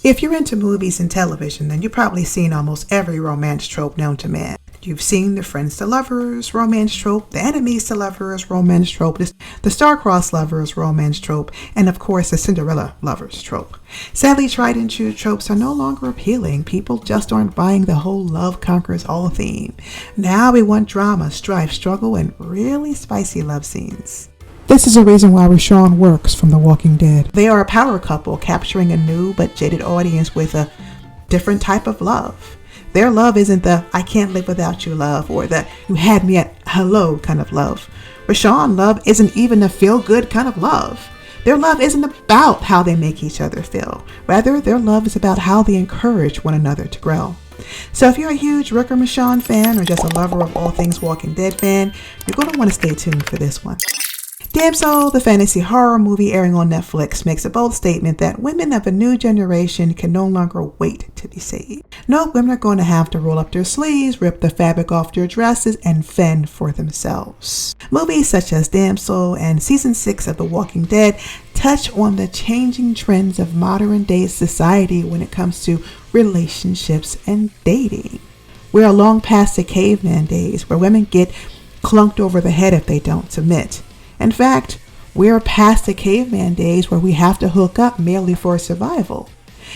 If you're into movies and television, then you've probably seen almost every romance trope known to man. You've seen the friends to lovers romance trope, the enemies to lovers romance trope, the star-crossed lovers romance trope, and of course the Cinderella lovers trope. Sadly, tried and true tropes are no longer appealing. People just aren't buying the whole love conquers all theme. Now we want drama, strife, struggle, and really spicy love scenes. This is a reason why Richonne works from The Walking Dead. They are a power couple capturing a new but jaded audience with a different type of love. Their love isn't the I can't live without you love or the you had me at hello kind of love. Richonne love isn't even a feel good kind of love. Their love isn't about how they make each other feel. Rather, their love is about how they encourage one another to grow. So if you're a huge Rick or Michonne fan or just a lover of all things Walking Dead fan, you're going to want to stay tuned for this one. Damn Soul, the fantasy horror movie airing on Netflix, makes a bold statement that women of a new generation can no longer wait to be saved. No, women are going to have to roll up their sleeves, rip the fabric off their dresses, and fend for themselves. Movies such as Damn Soul and Season 6 of The Walking Dead touch on the changing trends of modern day society when it comes to relationships and dating. We are long past the caveman days where women get clunked over the head if they don't submit. In fact, we're past the caveman days where we have to hook up merely for survival.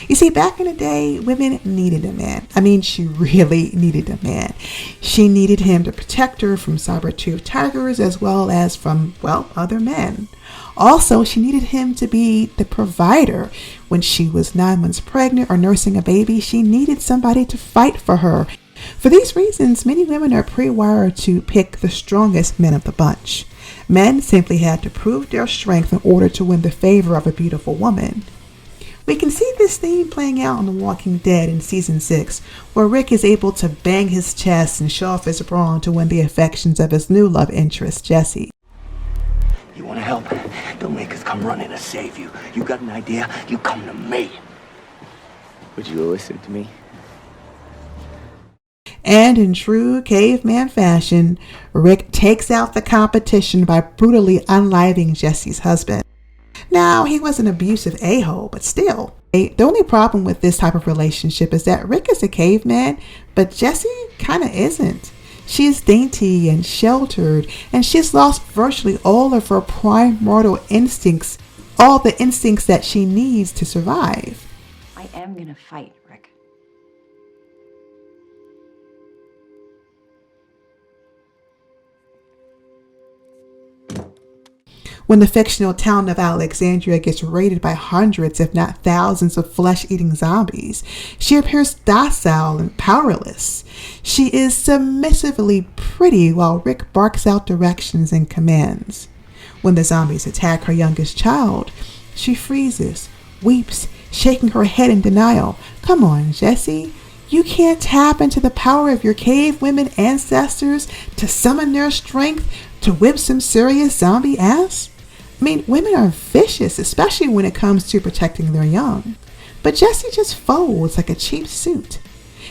You see, back in the day, women needed a man. She really needed a man. She needed him to protect her from saber-toothed tigers as well as from, other men. Also, she needed him to be the provider. When she was 9 months pregnant or nursing a baby, she needed somebody to fight for her. For these reasons, many women are pre-wired to pick the strongest men of the bunch. Men simply had to prove their strength in order to win the favor of a beautiful woman. We can see this theme playing out in The Walking Dead in Season 6, where Rick is able to bang his chest and show off his brawn to win the affections of his new love interest, Jesse. You want to help? Don't make us come running to save you. You got an idea? You come to me. Would you listen to me? And in true caveman fashion, Rick takes out the competition by brutally unaliving Jesse's husband. Now, he was an abusive a-hole, but still. The only problem with this type of relationship is that Rick is a caveman, but Jesse kind of isn't. She's dainty and sheltered, and she's lost virtually all of her primordial instincts, all the instincts that she needs to survive. I am gonna fight, Rick. When the fictional town of Alexandria gets raided by hundreds, if not thousands, of flesh-eating zombies, she appears docile and powerless. She is submissively pretty while Rick barks out directions and commands. When the zombies attack her youngest child, she freezes, weeps, shaking her head in denial. Come on, Jesse. You can't tap into the power of your cave women ancestors to summon their strength to whip some serious zombie ass? Women are vicious, especially when it comes to protecting their young. But Jesse just folds like a cheap suit.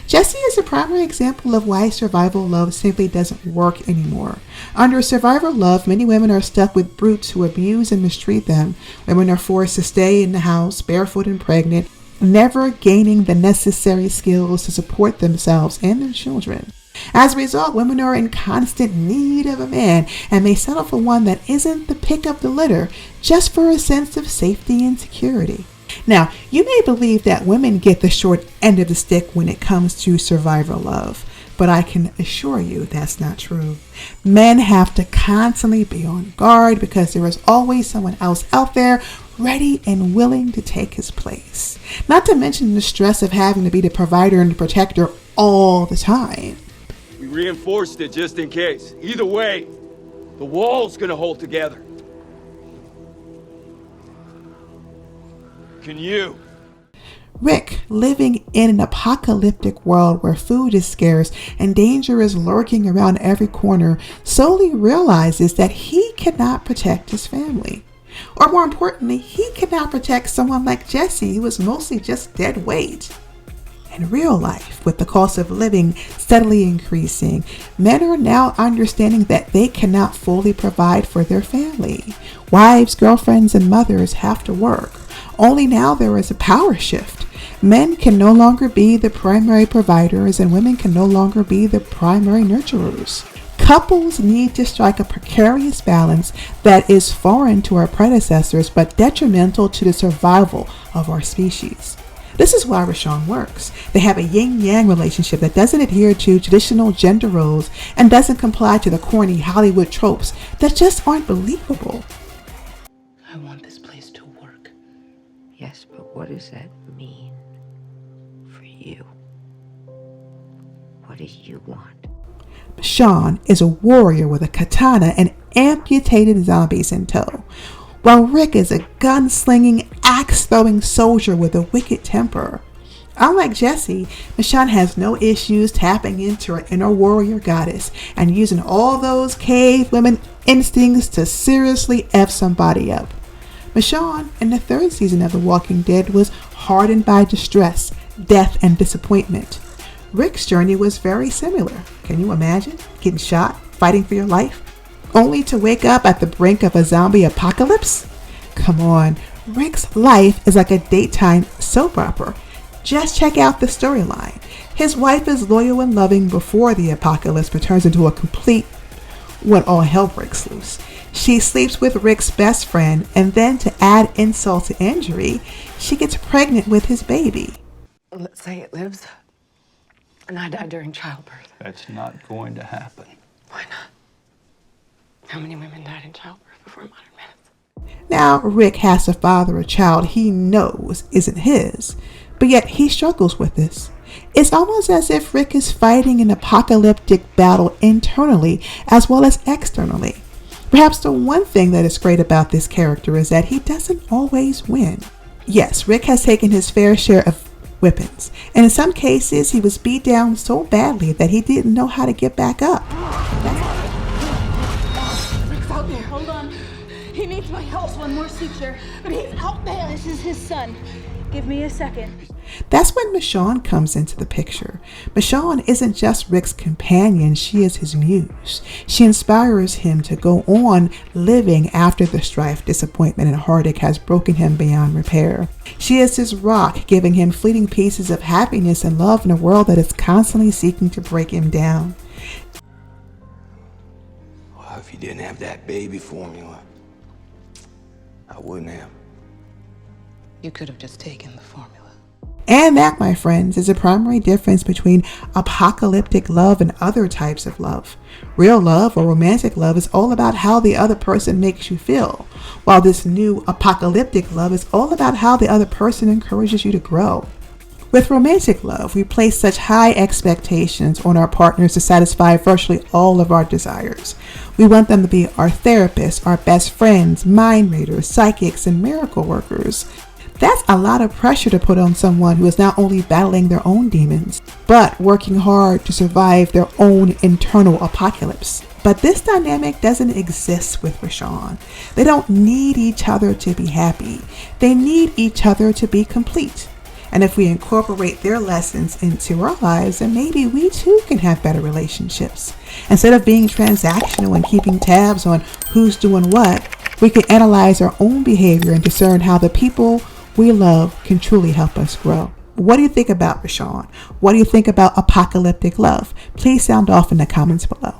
Jesse is a primary example of why survival love simply doesn't work anymore. Under survival love, many women are stuck with brutes who abuse and mistreat them. Women are forced to stay in the house, barefoot and pregnant, never gaining the necessary skills to support themselves and their children. As a result, women are in constant need of a man and may settle for one that isn't the pick of the litter just for a sense of safety and security. Now, you may believe that women get the short end of the stick when it comes to survivor love, but I can assure you that's not true. Men have to constantly be on guard because there is always someone else out there ready and willing to take his place. Not to mention the stress of having to be the provider and the protector all the time. We reinforced it just in case. Either way, the wall's gonna hold together. Can you? Rick, living in an apocalyptic world where food is scarce and danger is lurking around every corner, slowly realizes that he cannot protect his family. Or more importantly, he cannot protect someone like Jesse, who is mostly just dead weight. In real life, with the cost of living steadily increasing, men are now understanding that they cannot fully provide for their family. Wives, girlfriends, and mothers have to work. Only now there is a power shift. Men can no longer be the primary providers and women can no longer be the primary nurturers. Couples need to strike a precarious balance that is foreign to our predecessors but detrimental to the survival of our species. This is why Richonne works. They have a yin-yang relationship that doesn't adhere to traditional gender roles and doesn't comply to the corny Hollywood tropes that just aren't believable. I want this place to work. Yes, but what does that mean for you? What do you want? Michonne is a warrior with a katana and amputated zombies in tow, while Rick is a gun-slinging, axe-throwing soldier with a wicked temper. Unlike Jesse, Michonne has no issues tapping into her inner warrior goddess and using all those cave women instincts to seriously F somebody up. Michonne, in the 3rd season of The Walking Dead, was hardened by distress, death, and disappointment. Rick's journey was very similar. Can you imagine getting shot, fighting for your life, only to wake up at the brink of a zombie apocalypse? Come on, Rick's life is like a daytime soap opera. Just check out the storyline. His wife is loyal and loving before the apocalypse turns into a complete when all hell breaks loose. She sleeps with Rick's best friend, and then to add insult to injury, she gets pregnant with his baby. Let's say it lives, and I die during childbirth. That's not going to happen. Why not? How many women died in childbirth before modern medicine? Now, Rick has to father a child he knows isn't his, but yet he struggles with this. It's almost as if Rick is fighting an apocalyptic battle internally as well as externally. Perhaps the one thing that is great about this character is that he doesn't always win. Yes, Rick has taken his fair share of whippings, and in some cases he was beat down so badly that he didn't know how to get back up. Rick's out there. Hold on. He needs my help. One more suture. But he's out there. This is his son. Give me a second. That's when Michonne comes into the picture. Michonne isn't just Rick's companion, she is his muse. She inspires him to go on living after the strife, disappointment, and heartache has broken him beyond repair. She is his rock, giving him fleeting pieces of happiness and love in a world that is constantly seeking to break him down. Well, if you didn't have that baby formula, I wouldn't have. You could have just taken the formula. And that, my friends, is a primary difference between apocalyptic love and other types of love. Real love or romantic love is all about how the other person makes you feel, while this new apocalyptic love is all about how the other person encourages you to grow. With romantic love, we place such high expectations on our partners to satisfy virtually all of our desires. We want them to be our therapists, our best friends, mind readers, psychics, and miracle workers. That's a lot of pressure to put on someone who is not only battling their own demons, but working hard to survive their own internal apocalypse. But this dynamic doesn't exist with Richonne. They don't need each other to be happy. They need each other to be complete. And if we incorporate their lessons into our lives, then maybe we too can have better relationships. Instead of being transactional and keeping tabs on who's doing what, we can analyze our own behavior and discern how the people we love can truly help us grow. What do you think about Richonne? What do you think about apocalyptic love? Please sound off in the comments below.